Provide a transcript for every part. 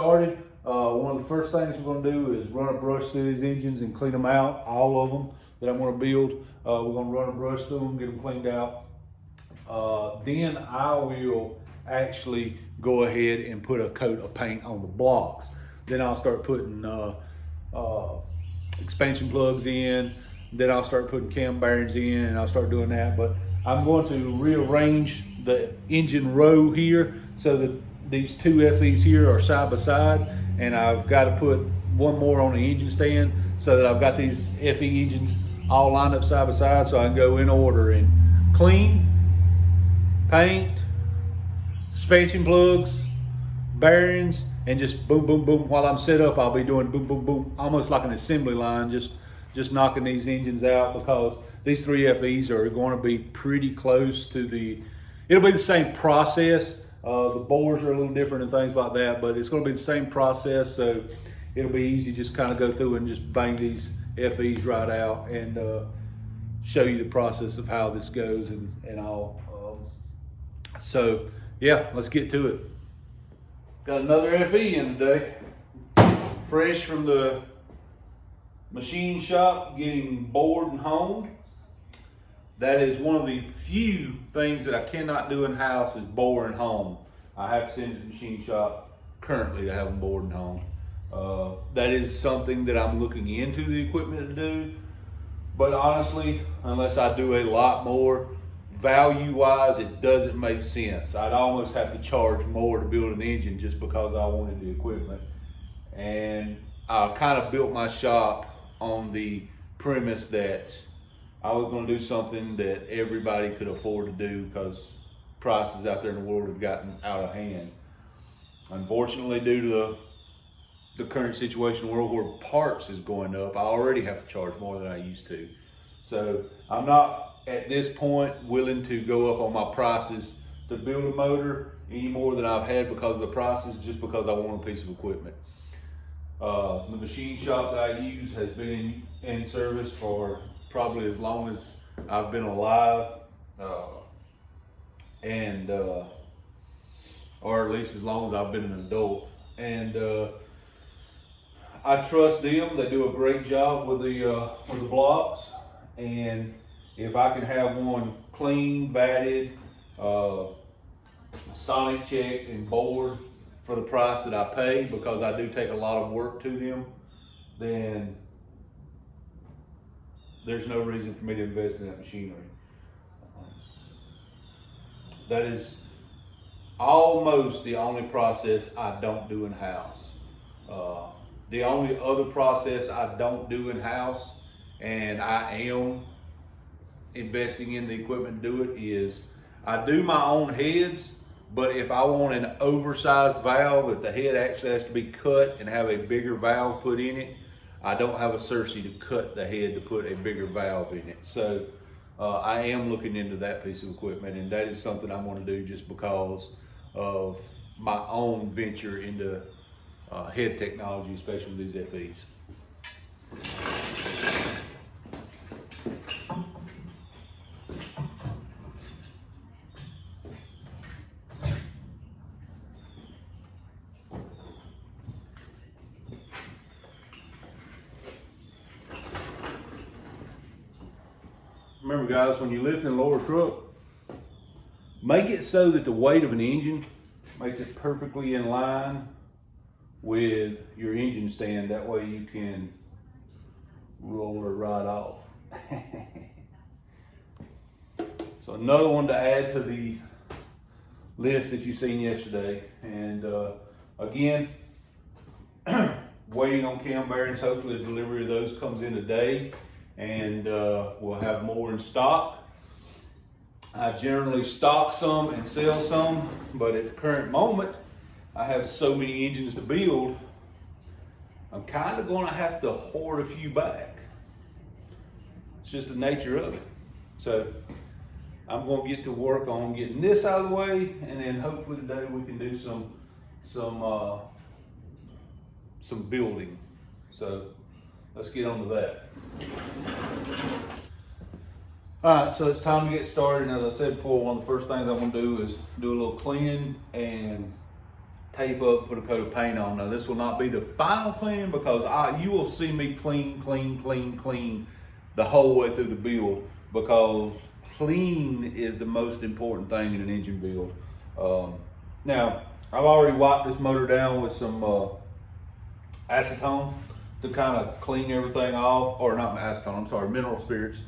started, one of the first things we're going to do is run a brush through these engines and clean them out, all of them that I'm going to build. We're going to run a brush through them, get them cleaned out. Then I will actually go ahead and put a coat of paint on the blocks. Then I'll start putting expansion plugs in. Then I'll start putting cam bearings in, and I'll start doing that. But I'm going to rearrange the engine row here so that these two FEs here are side by side, and I've got to put one more on the engine stand so that I've got these FE engines all lined up side by side, so I can go in order and clean, paint, expansion plugs, bearings, and just boom, boom, boom. While I'm set up, I'll be doing boom, boom, boom, almost like an assembly line, just knocking these engines out, because these three FEs are going to be pretty close to it'll be the same process. The bores are a little different and things like that, but it's going to be the same process, so it'll be easy just kind of go through and just bang these FEs right out and show you the process of how this goes and all. So yeah, let's get to it. Got another FE in today, fresh from the machine shop, getting bored and honed. That is one of the few things that I cannot do in house is bore and hone. I have to send it to the machine shop currently to have them bored and honed. That is something that I'm looking into the equipment to do, but honestly, unless I do a lot more, value-wise, it doesn't make sense. I'd almost have to charge more to build an engine just because I wanted the equipment. And I kind of built my shop on the premise that I was going to do something that everybody could afford to do, because prices out there in the world have gotten out of hand. Unfortunately, due to the current situation in the world where parts is going up, I already have to charge more than I used to. So I'm not at this point willing to go up on my prices to build a motor any more than I've had because of the prices, just because I want a piece of equipment. The machine shop that I use has been in service for probably as long as I've been alive, or at least as long as I've been an adult. And I trust them. They do a great job with the blocks, and if I can have one clean, vatted, sonic checked, and bored for the price that I pay, because I do take a lot of work to them, then there's no reason for me to invest in that machinery. That is almost the only process I don't do in house. The only other process I don't do in house, and I am investing in the equipment to do it, is I do my own heads, but if I want an oversized valve, if the head actually has to be cut and have a bigger valve put in it, I don't have a Cersei to cut the head to put a bigger valve in it. So I am looking into that piece of equipment, and that is something I'm going to do just because of my own venture into head technology, especially with these FEs. Remember guys, when you lift in a lower truck, make it so that the weight of an engine makes it perfectly in line with your engine stand. That way you can roll it right off. So another one to add to the list that you seen yesterday. And again, waiting on cam bearings. Hopefully the delivery of those comes in today, and we'll have more in stock. I generally stock some and sell some, but at the current moment, I have so many engines to build, I'm kind of going to have to hoard a few back. It's just the nature of it. So I'm going to get to work on getting this out of the way, and then hopefully today we can do some building. So let's get on to that. All right, so it's time to get started. And as I said before, one of the first things I'm going to do is do a little cleaning and tape up, put a coat of paint on. Now this will not be the final cleaning because you will see me clean the whole way through the build, because clean is the most important thing in an engine build. Now, I've already wiped this motor down with some acetone to kind of clean everything off, or not acetone, I'm sorry, mineral spirits,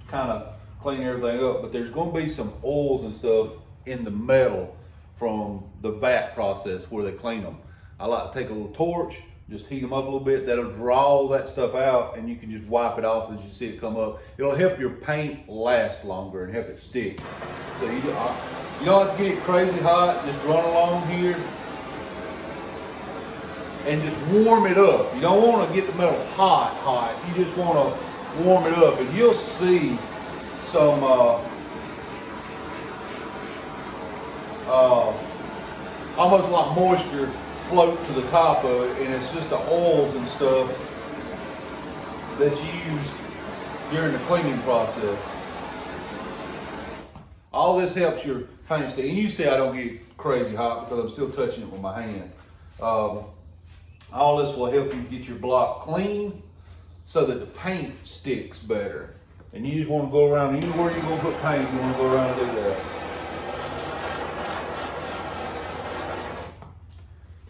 kind of clean everything up. But there's going to be some oils and stuff in the metal from the vat process where they clean them. I like to take a little torch, just heat them up a little bit. That'll draw all that stuff out, and you can just wipe it off as you see it come up. It'll help your paint last longer and help it stick. So you don't have to get it crazy hot. Just run along here and just warm it up. You don't want to get the metal hot. You just want to warm it up, and you'll see some almost like moisture float to the top of it, and it's just the oils and stuff that's used during the cleaning process. All this helps your paint stay. And you see I don't get crazy hot because I'm still touching it with my hand. All this will help you get your block clean so that the paint sticks better. And you just want to go around, anywhere you're going to put paint, you want to go around and do that.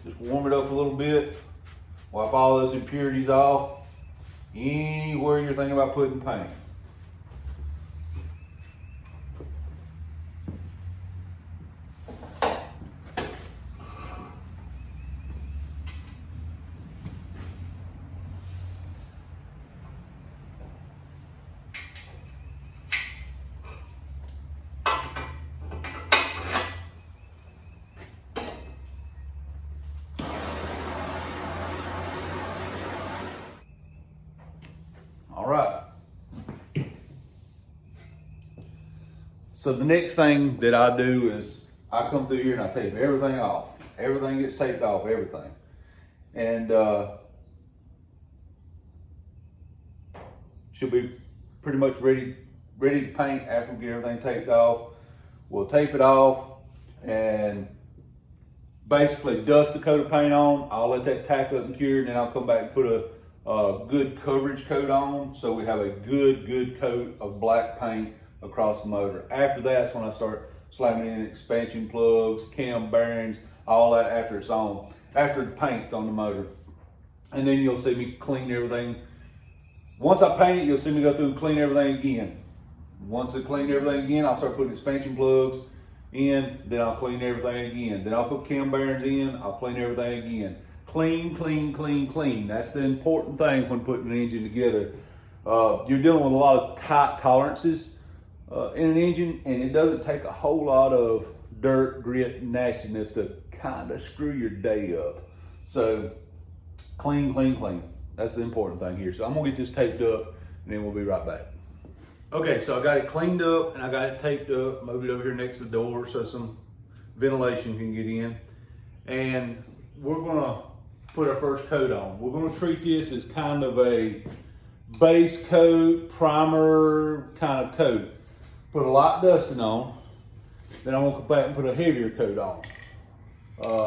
Just warm it up a little bit, wipe all those impurities off, anywhere you're thinking about putting paint. All right. So the next thing that I do is I come through here and I tape everything off. Everything gets taped off, everything. And she'll be pretty much ready to paint after we get everything taped off. We'll tape it off and basically dust the coat of paint on. I'll let that tack up and cure, and then I'll come back and put a good coverage coat on, so we have a good coat of black paint across the motor. After that's when I start slamming in expansion plugs, cam bearings, all that after it's on, after the paint's on the motor. And then you'll see me clean everything. Once I paint it, you'll see me go through and clean everything again. Once I clean everything again, I'll start putting expansion plugs in, then I'll clean everything again. Then I'll put cam bearings in, I'll clean everything again. Clean. That's the important thing when putting an engine together. You're dealing with a lot of tight tolerances in an engine, and it doesn't take a whole lot of dirt, grit, nastiness to kind of screw your day up. So clean. That's the important thing here. So I'm gonna get this taped up, and then we'll be right back. Okay, so I got it cleaned up and I got it taped up, moved it over here next to the door so some ventilation can get in. And we're gonna put our first coat on. We're gonna treat this as kind of a base coat, primer kind of coat. Put a light dusting on, then I'm gonna come back and put a heavier coat on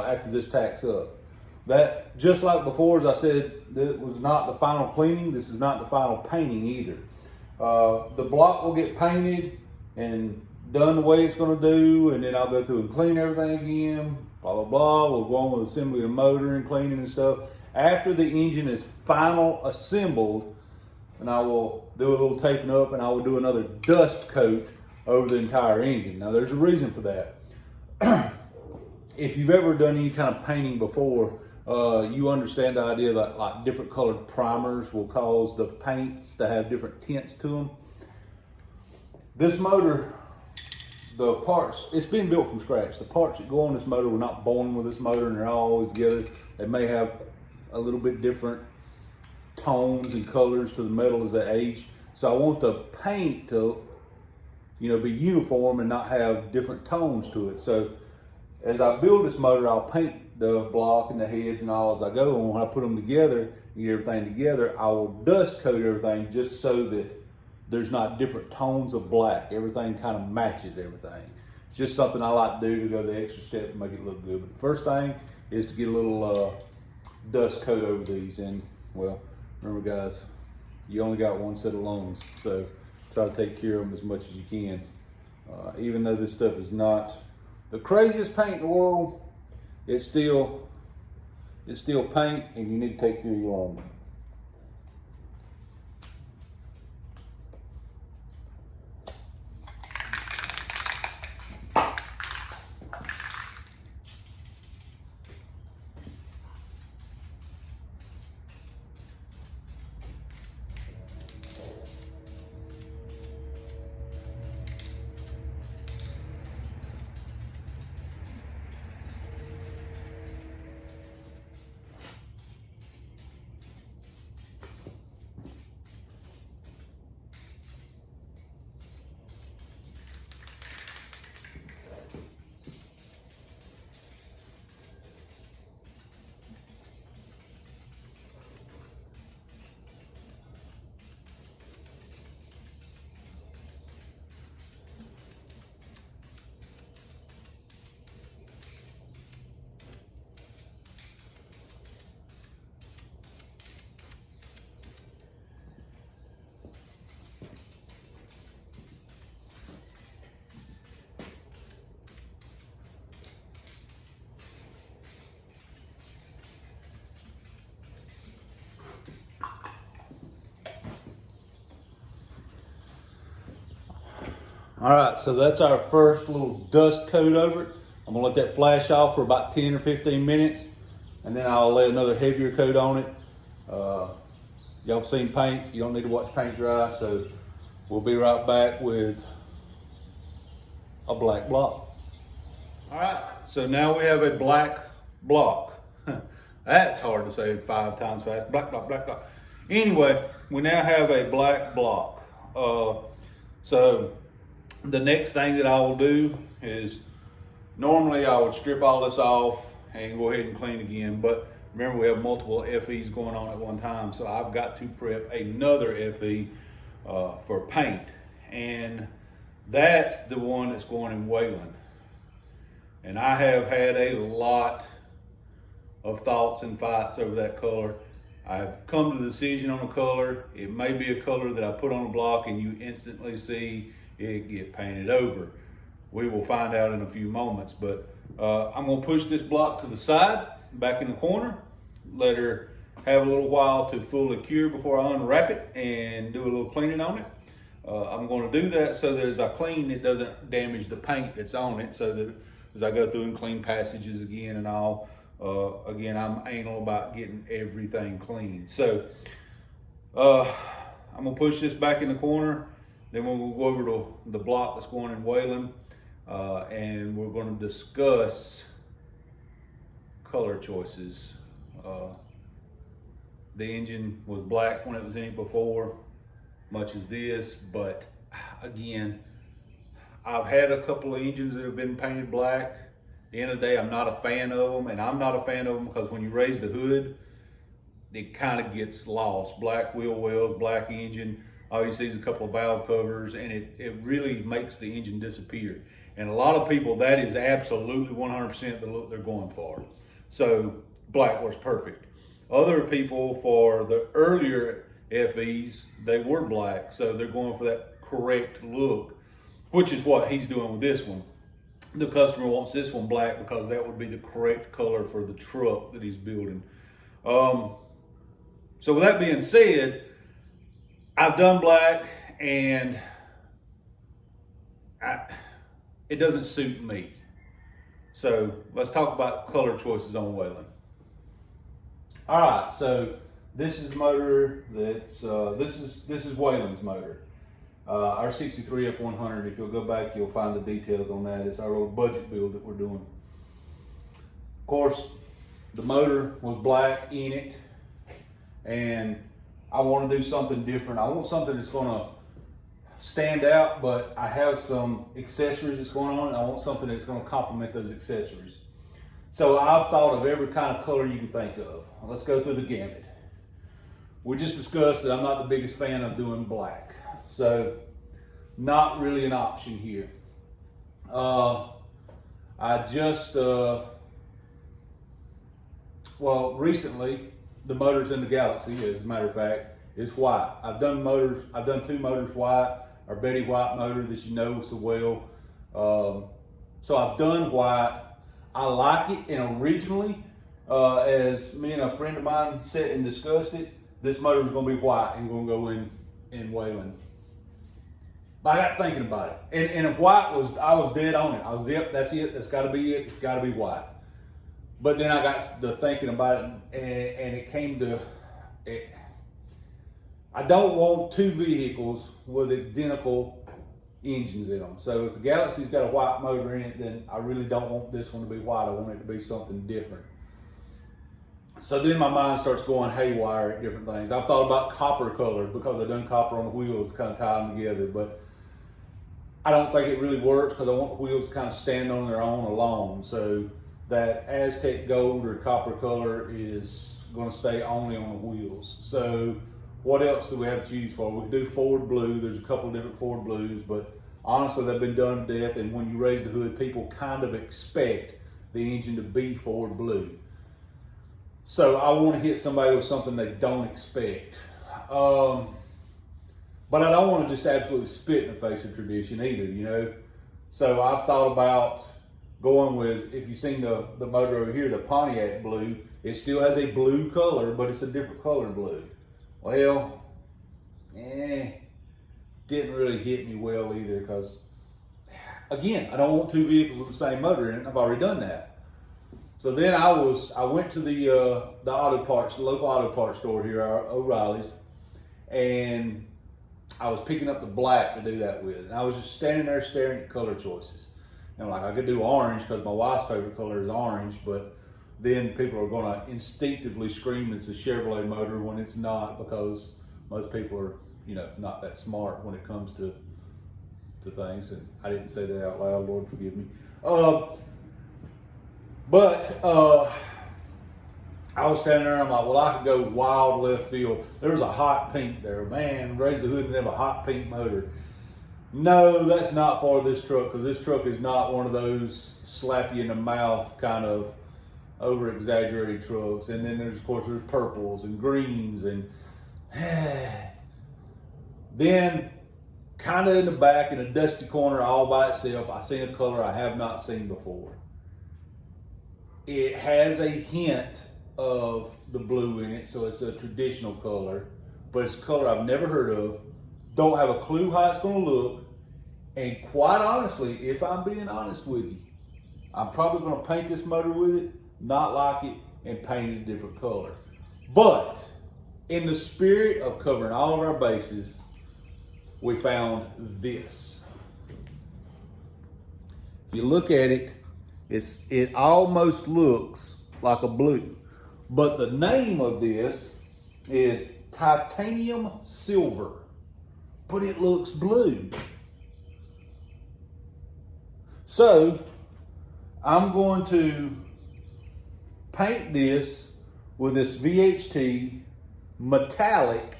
after this tacks up. That, just like before, as I said, that was not the final cleaning. This is not the final painting either. The block will get painted and done the way it's gonna do, and then I'll go through and clean everything again. We'll go on with assembly of the motor and cleaning and stuff. After the engine is final assembled, and I will do a little taping up, and I will do another dust coat over the entire engine. Now there's a reason for that. If you've ever done any kind of painting before, you understand the idea that like different colored primers will cause the paints to have different tints to them. This motor, the parts, it's been built from scratch. The parts that go on this motor were not born with this motor, and they're all always together. They may have a little bit different tones and colors to the metal as they age. So I want the paint to, be uniform and not have different tones to it. So as I build this motor, I'll paint the block and the heads and all as I go. And when I put them together, get everything together, I will dust coat everything just so that there's not different tones of black. Everything kind of matches everything. just something I like to do to go the extra step to make it look good. But the first thing is to get a little dust coat over these. And well, remember guys, you only got one set of lungs, so try to take care of them as much as you can. Even though this stuff is not the craziest paint in the world, it's still paint, and you need to take care of your lungs. All right, so that's our first little dust coat over it. I'm gonna let that flash off for about 10 or 15 minutes, and then I'll lay another heavier coat on it. Y'all have seen paint, you don't need to watch paint dry, so we'll be right back with a black block. All right, so now we have a black block. That's hard to say 5 times fast. Black block, black block. Anyway, we now have a black block. So the next thing that I will do is, normally I would strip all this off and go ahead and clean again, but remember we have multiple FEs going on at one time, so I've got to prep another FE for paint, and that's the one that's going in Waylon. And I have had a lot of thoughts and fights over that color. I've come to the decision on a color. It may be a color that I put on a block and you instantly see it get painted over. We will find out in a few moments, but I'm gonna push this block to the side, back in the corner, let her have a little while to fully cure before I unwrap it and do a little cleaning on it. I'm gonna do that so that as I clean, it doesn't damage the paint that's on it, so that as I go through and clean passages again and all, again, I'm anal about getting everything clean. So I'm gonna push this back in the corner, then we'll go over to the block that's going in Waylon, and we're gonna discuss color choices. The engine was black when it was in it before, much as this, but again, I've had a couple of engines that have been painted black. At the end of the day, I'm not a fan of them, and I'm not a fan of them because when you raise the hood, it kind of gets lost. Black wheel wells, black engine, all you see is a couple of valve covers, and it really makes the engine disappear. And a lot of people, that is absolutely 100% the look they're going for. So black was perfect. Other people, for the earlier FEs, they were black, so they're going for that correct look, which is what he's doing with this one. The customer wants this one black because that would be the correct color for the truck that he's building. So with that being said, I've done black, and it doesn't suit me. So let's talk about color choices on Waylon. All right, so this is the motor that's, this is Waylon's motor. Our 63 F100, if you'll go back, you'll find the details on that. It's our little budget build that we're doing. Of course, the motor was black in it, and I want to do something different. I want something that's going to stand out, but I have some accessories that's going on, and I want something that's going to complement those accessories. So I've thought of every kind of color you can think of. Let's go through the gamut. We just discussed that I'm not the biggest fan of doing black, so not really an option here. I just, recently, the motors in the Galaxy, as a matter of fact, is white. I've done two motors white, our Betty White motor that you know so well. So I've done white. I like it, and originally, as me and a friend of mine sat and discussed it, this motor was gonna be white and gonna go in Waylon. But I got thinking about it, and if white I was dead on it. I was, yep, that's it. That's got to be it. It's got to be white. But then I got to thinking about it, and it came to it. I don't want two vehicles with identical engines in them. So if the Galaxy's got a white motor in it, then I really don't want this one to be white. I want it to be something different. So then my mind starts going haywire at different things. I've thought about copper color because I've done copper on the wheels, kind of tie them together, but I don't think it really works because I want the wheels to kind of stand on their own alone. So that Aztec gold or copper color is going to stay only on the wheels. So what else do we have to choose for? We can do Ford blue. There's a couple of different Ford blues, but honestly, they've been done to death. And when you raise the hood, people kind of expect the engine to be Ford blue. So I want to hit somebody with something they don't expect. But I don't want to just absolutely spit in the face of tradition either, you know. So I've thought about going with, if you've seen the motor over here, the Pontiac blue, it still has a blue color, but it's a different color blue. Well, didn't really hit me well either because, again, I don't want two vehicles with the same motor in it. I've already done that. So then I went to the auto parts, the local auto parts store here, O'Reilly's, and I was picking up the black to do that with. And I was just standing there staring at color choices. And like, I could do orange because my wife's favorite color is orange, but then people are going to instinctively scream it's a Chevrolet motor when it's not, because most people are, you know, not that smart when it comes to things. And I didn't say that out loud, Lord forgive me. I was standing there and I'm like, well, I could go wild left field. There was a hot pink there. Man, raise the hood and have a hot pink motor. No, that's not for this truck, because this truck is not one of those slap you in the mouth kind of over exaggerated trucks. And then there's, of course, there's purples and greens, and then kind of in the back in a dusty corner all by itself, I seen a color I have not seen before. It has a hint of the blue in it, so it's a traditional color, but it's a color I've never heard of. Don't have a clue how it's going to look, and quite honestly, if I'm being honest with you, I'm probably going to paint this motor with it, not like it, and paint it a different color. But in the spirit of covering all of our bases, we found this. If you look at it, it almost looks like a blue. But the name of this is titanium silver, but it looks blue. So I'm going to paint this with this VHT metallic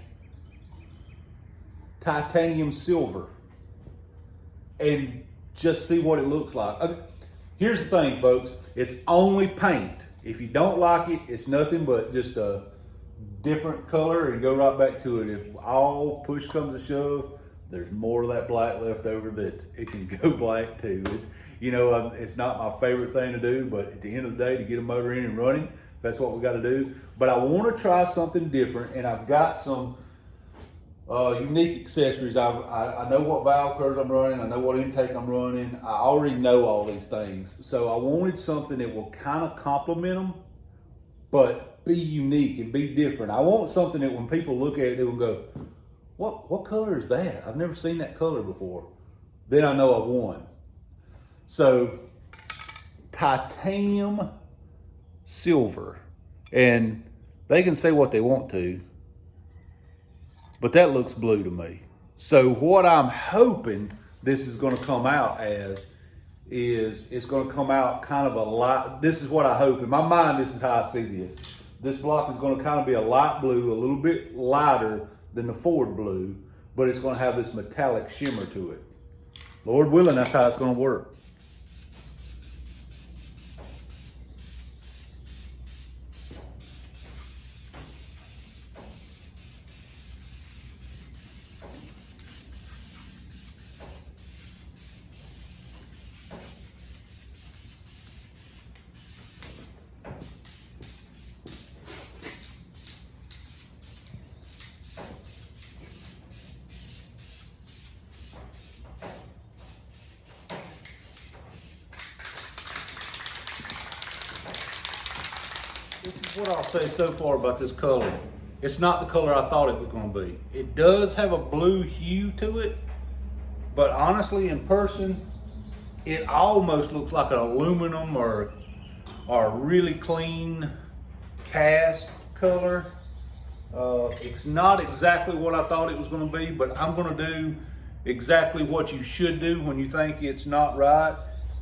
titanium silver and just see what it looks like. Okay. Here's the thing, folks. It's only paint. If you don't like it, it's nothing but just a different color and go right back to it. If all push comes to shove, there's more of that black left over that it can go black too. It's not my favorite thing to do, but at the end of the day, to get a motor in and running, that's what we got to do. But I want to try something different, and I've got some unique accessories. I know what valve curves I'm running. I know what intake I'm running. I already know all these things. So I wanted something that will kind of complement them, but be unique and be different. I want something that when people look at it, they will go, what color is that? I've never seen that color before. Then I know I've won. So titanium silver. And they can say what they want to, but that looks blue to me. So what I'm hoping this is going to come out as is it's going to come out kind of a light. This is what I hope. In my mind, this is how I see this. This block is going to kind of be a light blue, a little bit lighter than the Ford blue, but it's going to have this metallic shimmer to it. Lord willing, that's how it's going to work. what I'll say so far about this color, it's not the color I thought it was going to be. It does have a blue hue to it, but honestly, in person, it almost looks like an aluminum or a really clean cast color. It's not exactly what I thought it was going to be, but I'm going to do exactly what you should do when you think it's not right.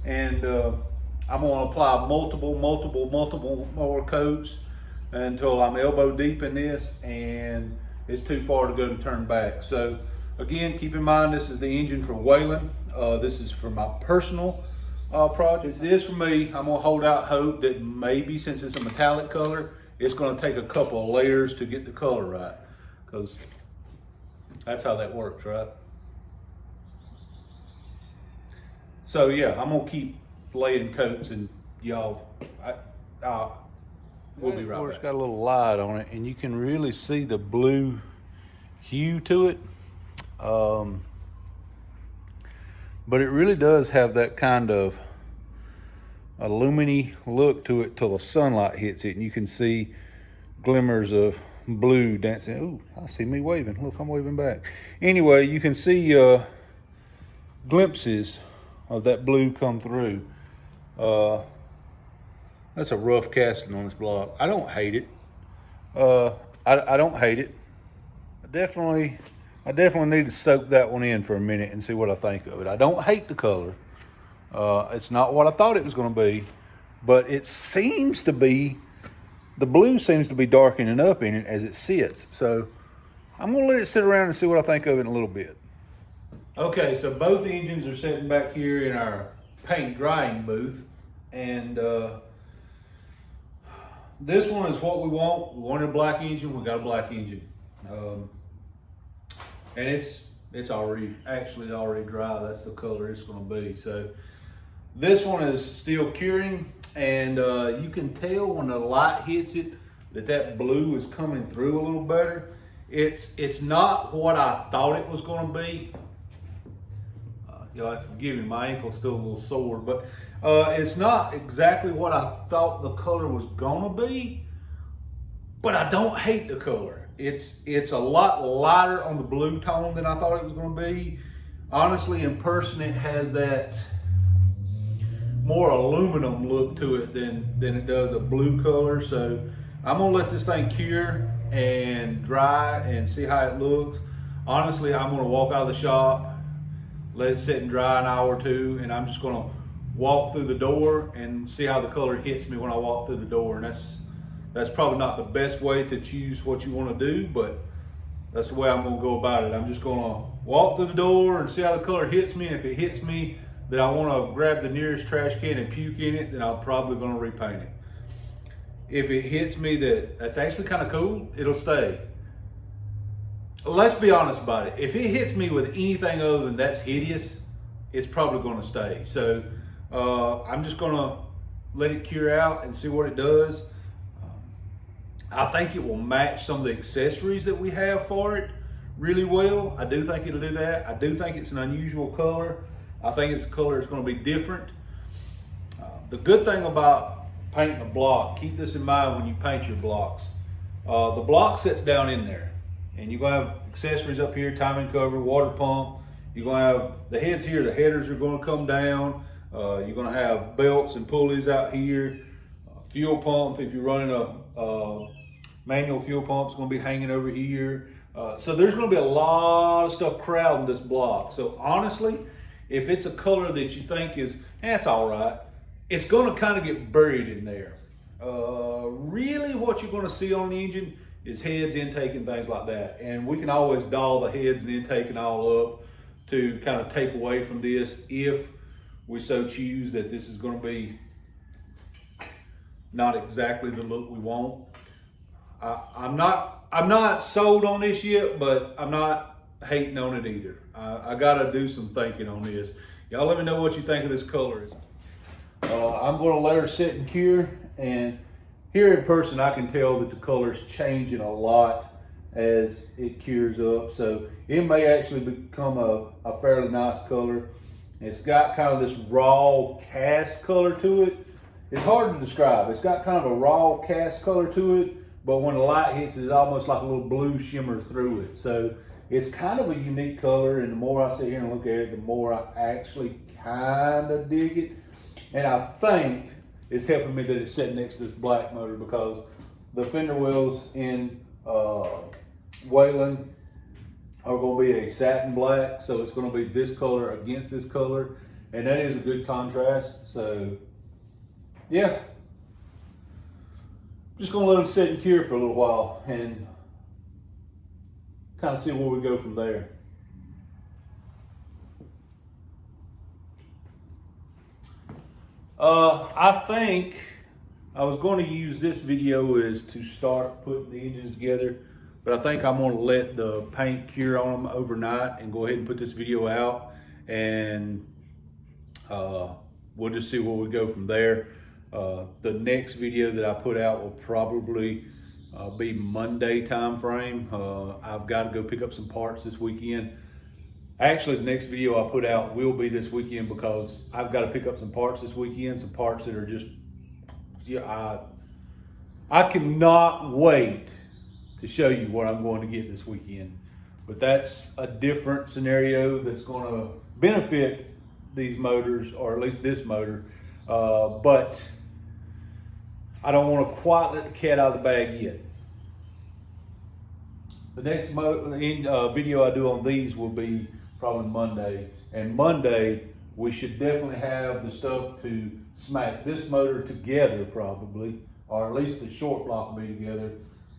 And I'm going to apply multiple more coats until I'm elbow deep in this and it's too far to go to turn back. So again, keep in mind, this is the engine for Waylon. This is for my personal project. This is for me. I'm going to hold out hope that maybe, since it's a metallic color, it's going to take a couple of layers to get the color right, because that's how that works, right? So yeah, I'm going to keep laying coats, and y'all, we'll be right back. It's got a little light on it, and you can really see the blue hue to it. But it really does have that kind of aluminy look to it till the sunlight hits it, and you can see glimmers of blue dancing. Ooh, I see me waving. Look, I'm waving back. Anyway, you can see glimpses of that blue come through. That's a rough casting on this block. I don't hate it. I don't hate it. I definitely need to soak that one in for a minute and see what I think of it. I don't hate the color. It's not what I thought it was going to be, but it seems to be, the blue seems to be darkening up in it as it sits. So I'm going to let it sit around and see what I think of it in a little bit. Okay, so both engines are sitting back here in our paint drying booth, and this one is what we want. We wanted a black engine, we got a black engine. And it's already dry. That's the color it's going to be. So this one is still curing, and you can tell when the light hits it that blue is coming through a little better. It's not what I thought it was going to be. You'll have to forgive me, my ankle's still a little sore, but it's not exactly what I thought the color was going to be, but I don't hate the color. It's a lot lighter on the blue tone than I thought it was going to be. Honestly, in person, it has that more aluminum look to it than it does a blue color. So I'm gonna let this thing cure and dry and see how it looks. Honestly, I'm gonna walk out of the shop, let it sit and dry an hour or two, and I'm just gonna walk through the door and see how the color hits me when I walk through the door. And that's probably not the best way to choose what you want to do, but that's the way I'm going to go about it. I'm just going to walk through the door and see how the color hits me. And if it hits me that I want to grab the nearest trash can and puke in it, then I'm probably going to repaint it. If it hits me that's actually kind of cool, it'll stay. Let's be honest about it. If it hits me with anything other than that's hideous, it's probably going to stay. So I'm just going to let it cure out and see what it does. I think it will match some of the accessories that we have for it really well. I do think it'll do that. I do think it's an unusual color. I think it's a color that's going to be different. The good thing about painting a block, keep this in mind when you paint your blocks. The block sits down in there, and you're going to have accessories up here, timing cover, water pump. You're going to have the heads here, the headers are going to come down. You're going to have belts and pulleys out here. Fuel pump, if you're running a manual fuel pump, is going to be hanging over here. So there's going to be a lot of stuff crowding this block. So honestly, if it's a color that you think is, that's all right, it's going to kind of get buried in there. Really what you're going to see on the engine is heads, intake, and things like that. And we can always doll the heads and intake and all up to kind of take away from this if we so choose that this is going to be not exactly the look we want. I'm not sold on this yet, but I'm not hating on it either. I gotta do some thinking on this. Y'all let me know what you think of this color. I'm gonna let her sit and cure, and here in person I can tell that the color's changing a lot as it cures up. So it may actually become a fairly nice color. It's got kind of this raw cast color to it. it's hard to describe. It's got kind of a raw cast color to it, but when the light hits it, it's almost like a little blue shimmers through it. So it's kind of a unique color, and the more I sit here and look at it, the more I actually kind of dig it. And I think it's helping me that it's sitting next to this black motor, because the fender wheels in Waylon are going to be a satin black, so it's going to be this color against this color, and that is a good contrast. So yeah, just going to let them sit and cure for a little while and kind of see where we go from there. I think I was going to use this video as to start putting the engines together, but I think I'm going to let the paint cure on them overnight and go ahead and put this video out, and we'll just see where we go from there. The next video that I put out will probably be Monday time frame. I've got to go pick up some parts this weekend. Actually, the next video I put out will be this weekend, because I've got to pick up some parts this weekend, some parts that are just, yeah, I cannot wait to show you what I'm going to get this weekend. But that's a different scenario that's going to benefit these motors, or at least this motor. But I don't want to quite let the cat out of the bag yet. The next video I do on these will be probably Monday. And Monday, we should definitely have the stuff to smack this motor together probably, or at least the short block will be together.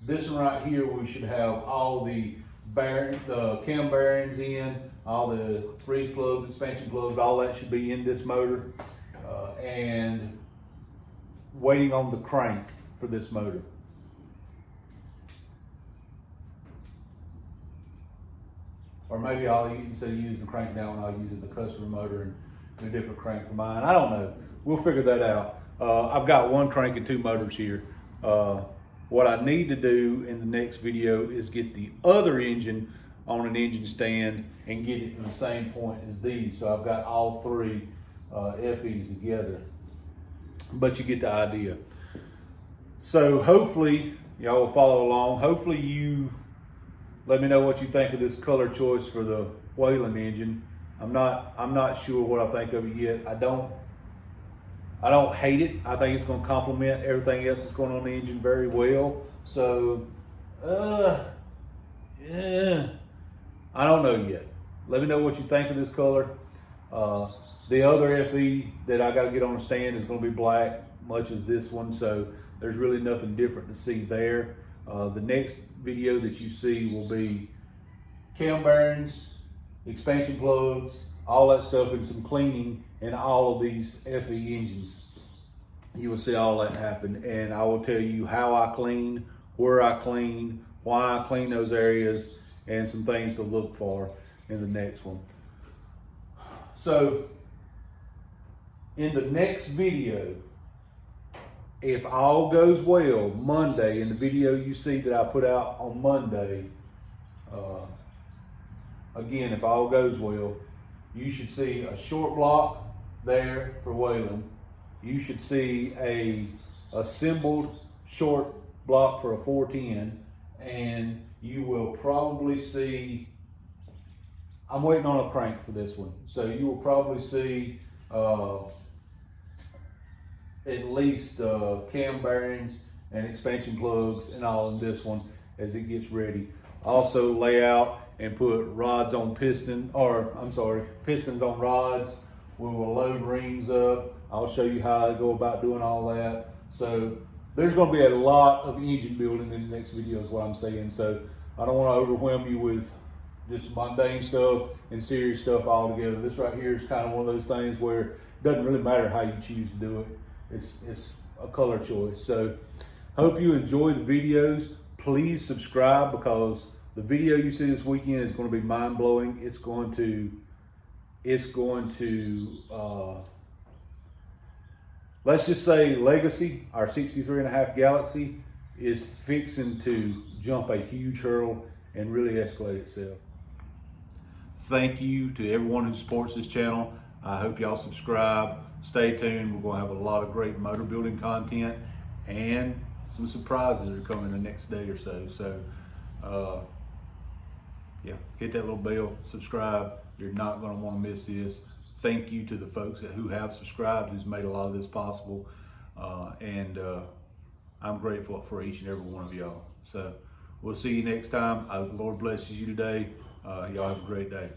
This one right here, we should have all the cam bearings in, all the freeze plugs, expansion plugs, all that should be in this motor. And waiting on the crank for this motor. Or maybe instead of using the crank now, I'll use the customer motor and a different crank for mine. I don't know. We'll figure that out. I've got one crank and two motors here. What I need to do in the next video is get the other engine on an engine stand and get it in the same point as these. So I've got all three FEs together. But you get the idea. So hopefully y'all will follow along. Hopefully you let me know what you think of this color choice for the Waylon engine. I'm not sure what I think of it yet. I don't hate it. I think it's going to complement everything else that's going on in the engine very well. So yeah, I don't know yet. Let me know what you think of this color. The other FE that I got to get on the stand is going to be black, much as this one. So there's really nothing different to see there. The next video that you see will be cam bearings, expansion plugs, all that stuff, and some cleaning in all of these FE engines. You will see all that happen, and I will tell you how I clean, where I clean, why I clean those areas, and some things to look for in the next one. So in the next video, if all goes well, Monday, in the video you see that I put out on Monday, again, if all goes well, you should see a short block there for Waylon. You should see a assembled short block for a 410, and you will probably see, I'm waiting on a crank for this one, so you will probably see at least cam bearings and expansion plugs and all in this one as it gets ready. Also lay out and put rods on pistons on rods. We will load rings up. I'll show you how to go about doing all that. So there's going to be a lot of engine building in the next video is what I'm saying. So I don't want to overwhelm you with just mundane stuff and serious stuff all together. This right here is kind of one of those things where it doesn't really matter how you choose to do it. It's a color choice. So hope you enjoy the videos. Please subscribe, because the video you see this weekend is going to be mind-blowing. It's going to let's just say Legacy, our 63.5 Galaxy, is fixing to jump a huge hurdle and really escalate itself. Thank you to everyone who supports this channel. I hope y'all subscribe stay tuned. We're gonna have a lot of great motor building content and some surprises are coming the next day or so. So yeah, hit that little bell, subscribe. You're not gonna wanna miss this. Thank you to the folks who have subscribed, who's made a lot of this possible. And I'm grateful for each and every one of y'all. So we'll see you next time. I hope the Lord blesses you today. Y'all have a great day.